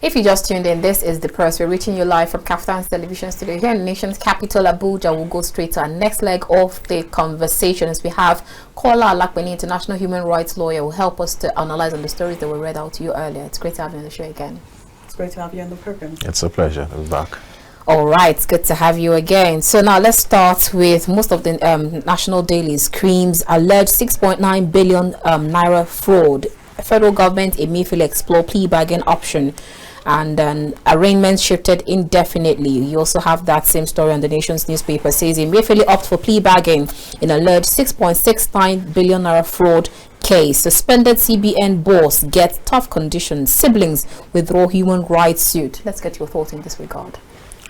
If you just tuned in, this is The Press. We're reaching you live from KAFTAN's television studio here in the nation's capital, Abuja. We'll go straight to our next leg of the conversation as we have Kola, Alapinni, international human rights lawyer, who will help us to analyze on the stories that were read out to you earlier. It's great to have you on the show again. It's great to have you on the program. It's a pleasure to be back. All right, it's good to have you again. So now let's start with most of the national dailies screams alleged 6.9 billion naira fraud. Federal government Emefiele explore plea bargain option, and then arraignment shifted indefinitely. You also have that same story on the Nation's newspaper. Says Emefiele opt for plea bargain in alleged 6.69 billion naira fraud case. Suspended CBN boss gets tough conditions. Siblings withdraw human rights suit. Let's get your thoughts in this regard.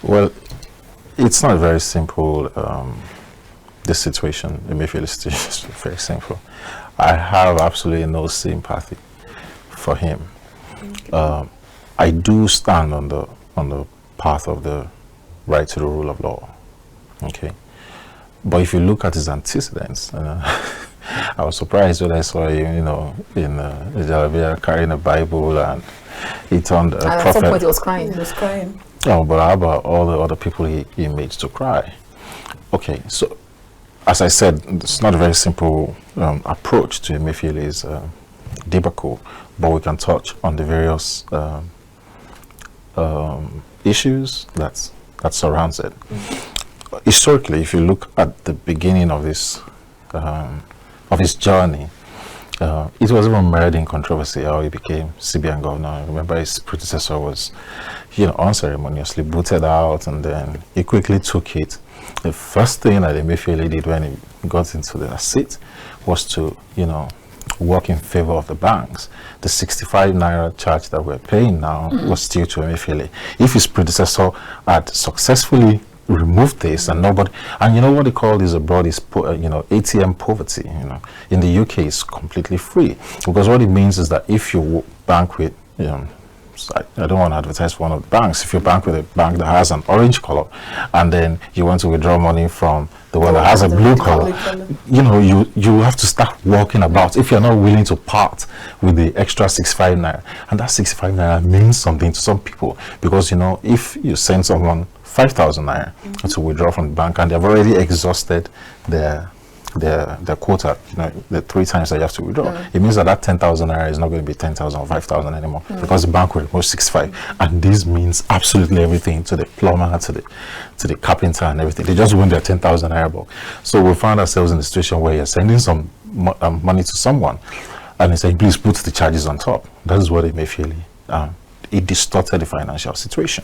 Well, it's not very simple. This situation, Emefiele situation, is very simple. I have absolutely no sympathy for him. Okay. I do stand on the path of the right to the rule of law. Okay, but if you look at his antecedents, I was surprised when I saw him, in Jalabia carrying a Bible, and he turned a prophet. At some point, he was crying. He was crying. Oh, but how about all the other people he made to cry? Okay, so as I said, it's not a very simple approach to Emefiele's debacle, but we can touch on the various issues that surrounds it. Mm-hmm. Historically, if you look at the beginning of his journey, it was even mired in controversy how he became CBN governor. I remember his predecessor was, unceremoniously booted out, and then he quickly took it. The first thing that Emefiele did when he got into the seat was to, work in favor of the banks. The 65 naira charge that we're paying now was still to Emefiele. If his predecessor had successfully removed this, and nobody, and you know what they call this abroad is ATM poverty. In the UK it's completely free, because what it means is that if you bank with I don't want to advertise one of the banks. If you bank with a bank that has an orange color, and then you want to withdraw money from the one that has a blue color, you have to start walking about if you're not willing to part with the extra 65 naira. And that 65 naira means something to some people, because if you send someone 5,000 naira to withdraw from the bank, and they've already exhausted their quota, the 3 times that you have to withdraw, it means that 10,000 naira is not going to be 10,000 or 5,000 anymore, because the bank will remove 65. And this means absolutely everything to the plumber, to the carpenter and everything. They just want their 10,000 naira back. So we found ourselves in a situation where you're sending some money to someone, and he's saying, please put the charges on top. That is what Emefiele it distorted the financial situation.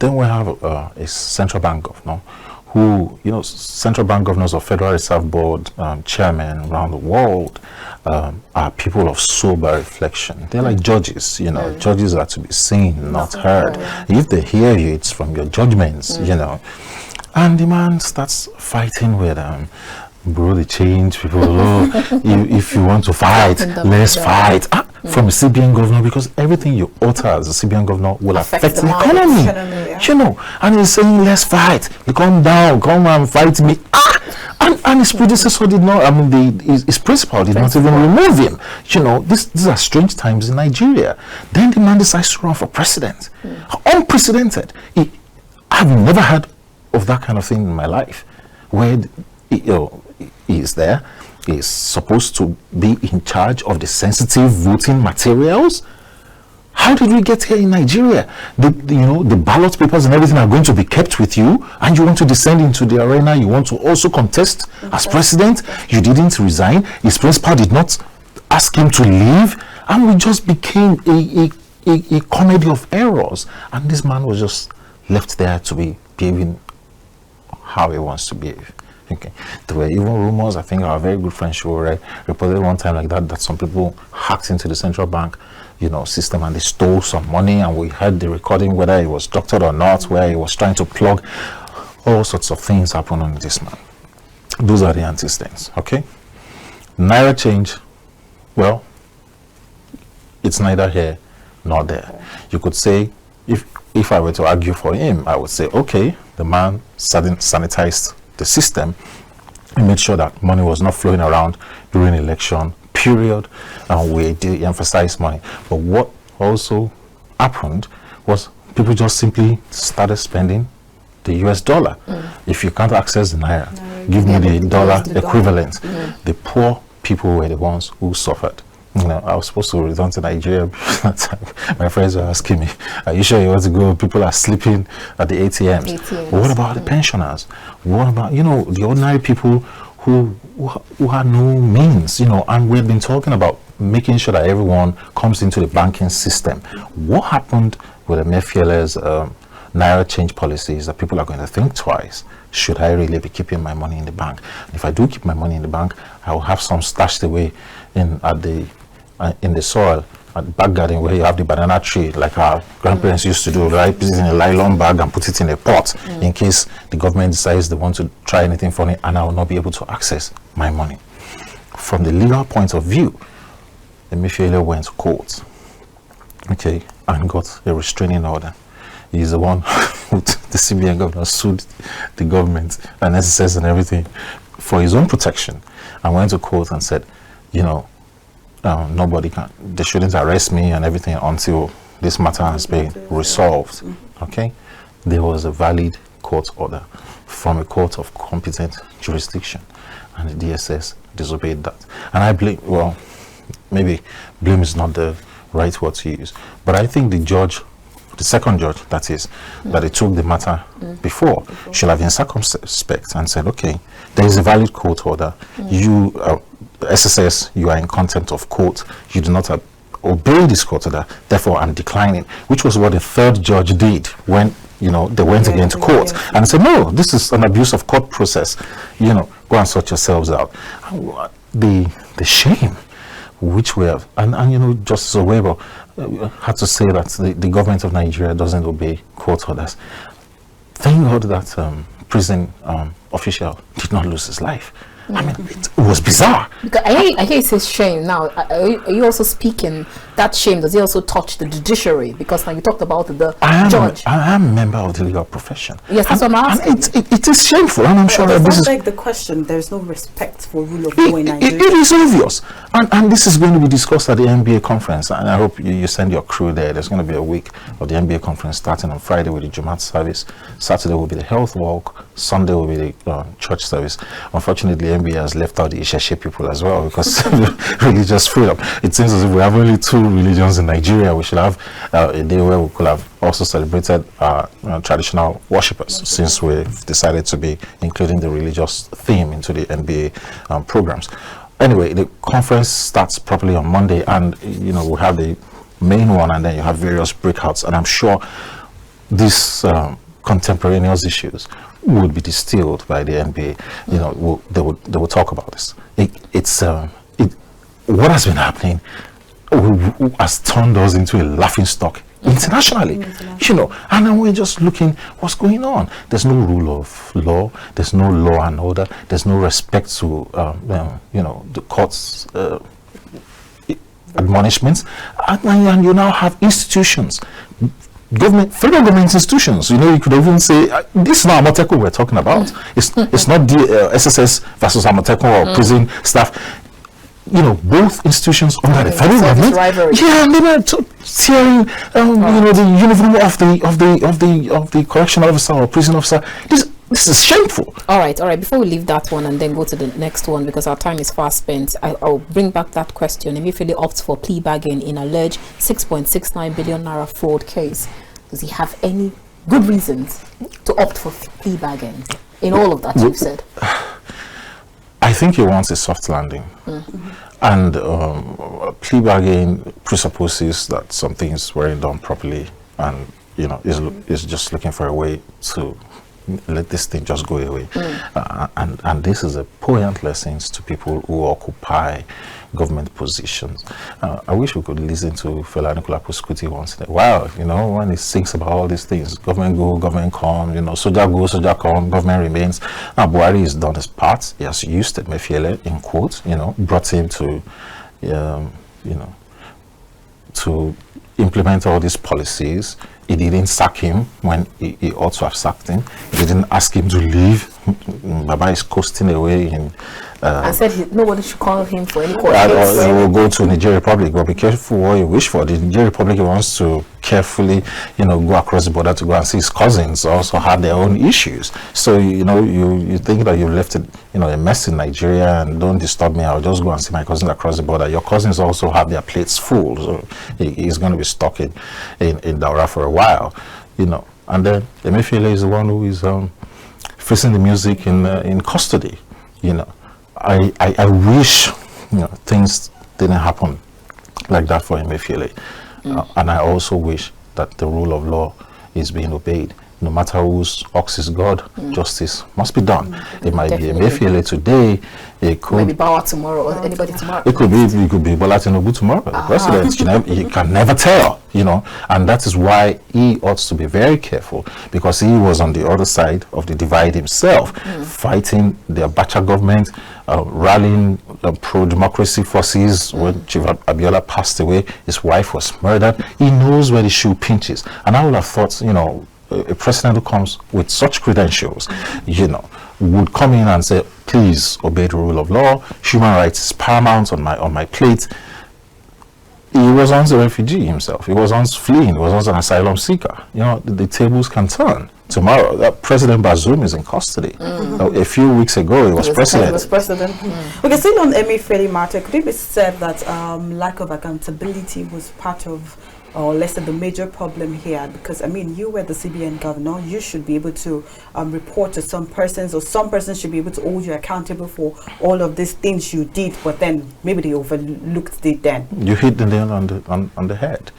Then we have a central bank governor who, central bank governors of Federal Reserve Board chairmen around the world are people of sober reflection. They're like judges, judges are to be seen, not heard. If they hear you, it's from your judgments, And the man starts fighting with bro, they change people. If you want to fight, let's fight. From a CBN governor, because everything you utter as a CBN governor will affect the economy. And he's saying, let's fight. You come down, come and fight me. And his predecessor did not, his principal did not even remove him. These are strange times in Nigeria. Then the man decides to run for president. Unprecedented. I've never heard of that kind of thing in my life, where he is there. Is supposed to be in charge of the sensitive voting materials. How did we get here in Nigeria? The ballot papers and everything are going to be kept with you, and you want to descend into the arena. You want to also contest as president. You didn't resign. His principal did not ask him to leave, and we just became a comedy of errors. And this man was just left there to be behaving how he wants to behave. Okay. There were even rumors, I think our very good friend Shore reported one time like that some people hacked into the central bank, system, and they stole some money, and we heard the recording, whether it was doctored or not, where he was trying to plug. All sorts of things happen on this man. Those are the antecedents, okay? Naira change, well, it's neither here nor there. You could say, if I were to argue for him, I would say, okay, the man sanitized the system and made sure that money was not flowing around during election period, and we de-emphasized money. But what also happened was people just simply started spending the US dollar. If you can't access the naira, give me the dollar equivalent. The poor people were the ones who suffered. You know, I was supposed to return to Nigeria. My friends were asking me, are you sure you want to go? People are sleeping at the ATMs. But what about the pensioners? What about, you know, the ordinary people who had no means, you know? And we've been talking about making sure that everyone comes into the banking system. What happened with Emefiele's naira change policies that people are going to think twice? Should I really be keeping my money in the bank? If I do keep my money in the bank, I will have some stashed away in the soil at the back garden where you have the banana tree, like our grandparents used to do, right? Put it in a nylon bag and put it in a pot in case the government decides they want to try anything funny, and I will not be able to access my money. From the legal point of view, Emefiele went to court, okay, and got a restraining order. He's the one who, the CBN governor, sued the government and SSS and everything for his own protection, and went to court and said, you know, they shouldn't arrest me and everything until this matter has been resolved. Okay, there was a valid court order from a court of competent jurisdiction, and the DSS disobeyed that. And I blame, well, maybe blame is not the right word to use, but I think the judge, the second judge, that is, that it took the matter before, should have been circumspect and said, okay, there is a valid court order. You, SSS, you are in contempt of court. You do not obey this court order. Therefore, I'm declining. Which was what the third judge did when, you know, they went again to court and said, no, this is an abuse of court process. You know, go and sort yourselves out. The shame which we have, and you know, Justice Owebo had to say that the government of Nigeria doesn't obey court orders. Thank God that prison official did not lose his life. I mean, it was bizarre. Because I hear it says shame. Now, are you also speaking that shame? Does it also touch the judiciary? Because now you talked about the judge. I am a member of the legal profession. Yes, that's what I'm asking. It is shameful, and I'm sure that this is... beg the question, there is no respect for rule of law in Nigeria. It is obvious. And this is going to be discussed at the NBA conference, and I hope you send your crew there. There's going to be a week of the NBA conference starting on Friday with the Jumat service. Saturday will be the health walk. Sunday will be the church service. Unfortunately, NBA has left out the Isheshe people as well because religious freedom. It seems as if we have only two religions in Nigeria. We should have a day where we could have also celebrated traditional worshippers, since we've decided to be including the religious theme into the NBA programs. Anyway, the conference starts properly on Monday, and you know, we have the main one, and then you have various breakouts, and I'm sure these contemporaneous issues would be distilled by the NBA. You know, they will talk about this. What has been happening has turned us into a laughing stock internationally. You know, and then we're just looking what's going on. There's no rule of law. There's no law and order. There's no respect to you know, the court's admonishments, and you now have institutions, federal government institutions. You know, you could even say this is not Amotekun we're talking about. It's not the SSS versus Amotekun or prison staff. You know, both institutions under the federal government. Yeah, and they were tearing you know, the uniform of the correctional officer or prison officer. This is shameful. All right. Before we leave that one and then go to the next one, because our time is fast spent, I'll bring back that question. Emefiele opts for plea bargain in alleged 6.69 billion naira fraud case. Does he have any good reasons to opt for plea bargain in all of that you've said? I think he wants a soft landing. And plea bargain presupposes that some things weren't done properly, and you know, is just looking for a way to let this thing just go away. And this is a poignant lesson to people who occupy government positions. I wish we could listen to Fela Nicola Puskuti once in a while, you know, when he sings about all these things. Government go, government come, you know, soldier go, soldier come, government remains. Now, Buhari has done his part. He has used Emefiele, in quotes, you know, brought him to, you know, to implement all these policies. He didn't sack him when he ought to have sacked him. He didn't ask him to leave. Baba is coasting away in and said nobody should call him for any court Or case. he will go to Niger Republic. But be careful what you wish for. The Niger Republic wants to carefully, go across the border to go and see his cousins. Also have their own issues. So you think that you left it, a mess in Nigeria and don't disturb me. I'll just go and see my cousins across the border. Your cousins also have their plates full, so he's going to be stuck in Daura for a while, And then Emefiele is the one who is facing the music in custody. I wish things didn't happen like that for Emefiele, and I also wish that the rule of law is being obeyed. No matter whose ox is God, justice must be done. It might Definitely. be Emefiele today. It could Maybe Bawa tomorrow or anybody tomorrow. It could be Bola Tinubu tomorrow. The president, you can never tell, and that is why he ought to be very careful, because he was on the other side of the divide himself, fighting the Abacha government, rallying pro-democracy forces. When Chief Abiola passed away, his wife was murdered. He knows where the shoe pinches, and I would have thought, a president who comes with such credentials, would come in and say, please obey the rule of law. Human rights is paramount on my plate. He was once a refugee himself. He was once fleeing. He was once an asylum seeker. The tables can turn. Tomorrow, President Bazoum is in custody. A few weeks ago, he was president. Okay, still on Emefiele matter, could it be said that lack of accountability was part of, or let's say, the major problem here? Because you were the CBN governor, you should be able to report to some persons, or some persons should be able to hold you accountable for all of these things you did, but then maybe they overlooked it then. You hit the nail on the head.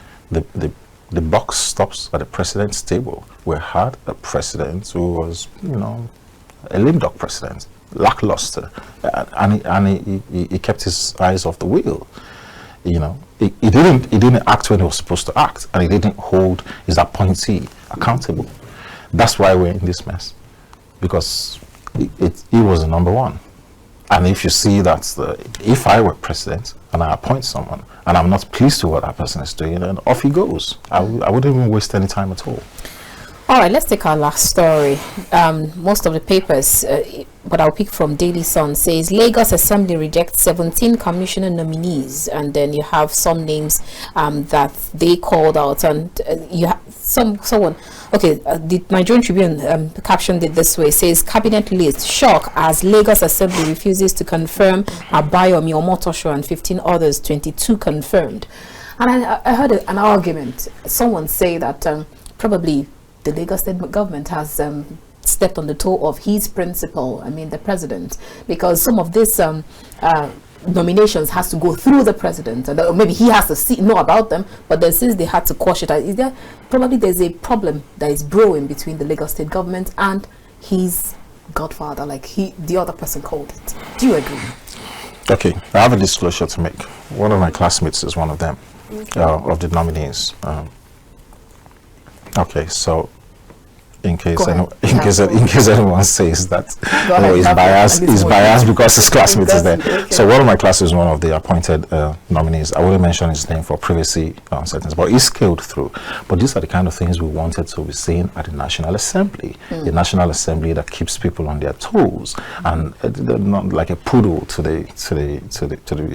The buck stops at the president's table. We had a president who was, a lame duck president, lackluster, and he kept his eyes off the wheel. He didn't act when he was supposed to act, and he didn't hold his appointee accountable. That's why we're in this mess, because he was the number one. And if you see that, if I were president and I appoint someone and I'm not pleased with what that person is doing, then off he goes. I wouldn't even waste any time at all. All right, let's take our last story. Most of the papers, but I'll pick from Daily Sun, says Lagos Assembly rejects 17 commissioner nominees, and then you have some names that they called out, and you have someone. Okay, the Nigerian Tribune captioned it this way: says cabinet list shock as Lagos Assembly refuses to confirm Abayomi Omotosho and 15 others, 22 confirmed. And I heard an argument. Someone say that probably the Lagos State government has stepped on the toe of his principal, the president, because some of these nominations has to go through the president, and maybe he has to know about them, but then since they had to quash it, there's a problem that is brewing between the Lagos State government and his godfather, like the other person called it. Do you agree? Okay, I have a disclosure to make. One of my classmates is one of them, of the nominees. Okay, so in case anyone says that he's biased because his classmate is there. Okay. So one of my classes is one of the appointed nominees. I wouldn't mention his name for privacy settings, but he scaled through. But these are the kind of things we wanted to be seen at the National Assembly. The National Assembly that keeps people on their toes, and they're not like a poodle to the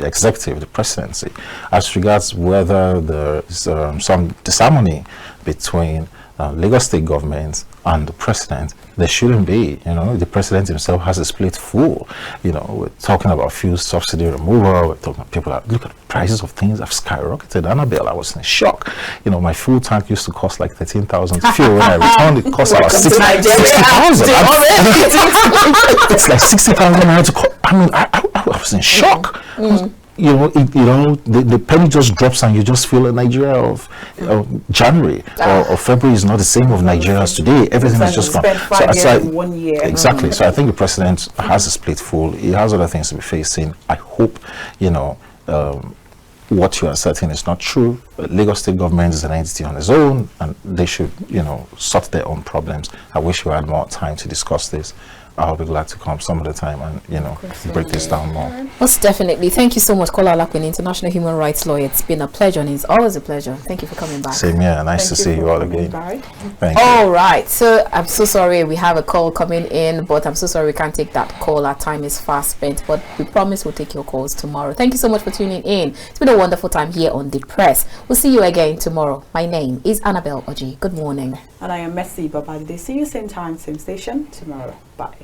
executive, the presidency. As regards whether there's some disharmony between Lagos State government and the president, there shouldn't be. The president himself has his plate full. We're talking about fuel subsidy removal. We're talking about people look at the prices of things have skyrocketed. Annabel, I was in shock. My fuel tank used to cost like 13,000 fuel. When I returned, it cost about 60,000. It's like 60,000 naira to cost. I was in shock. The penny just drops and you just feel like Nigeria of January or February is not the same of Nigeria as today. Everything has just gone. So 1 year. Exactly. So I think the president has his plate full. He has other things to be facing. I hope, what you are asserting is not true. Lagos State government is an entity on its own, and they should, sort their own problems. I wish we had more time to discuss this, I'll be glad to come some of the time and, you know, break this down more. Most definitely. Thank you so much, Kola Alapinni, international human rights lawyer. It's been a pleasure, and it's always a pleasure. Thank you for coming back. Same here. Nice to see you all again. Thank you. All right. So I'm so sorry we have a call coming in, but I'm so sorry we can't take that call. Our time is fast spent, but we promise we'll take your calls tomorrow. Thank you so much for tuning in. It's been a wonderful time here on The Press. We'll see you again tomorrow. My name is Annabel Orji. Good morning. And I am Babajide. See you same time, same station tomorrow. Bye.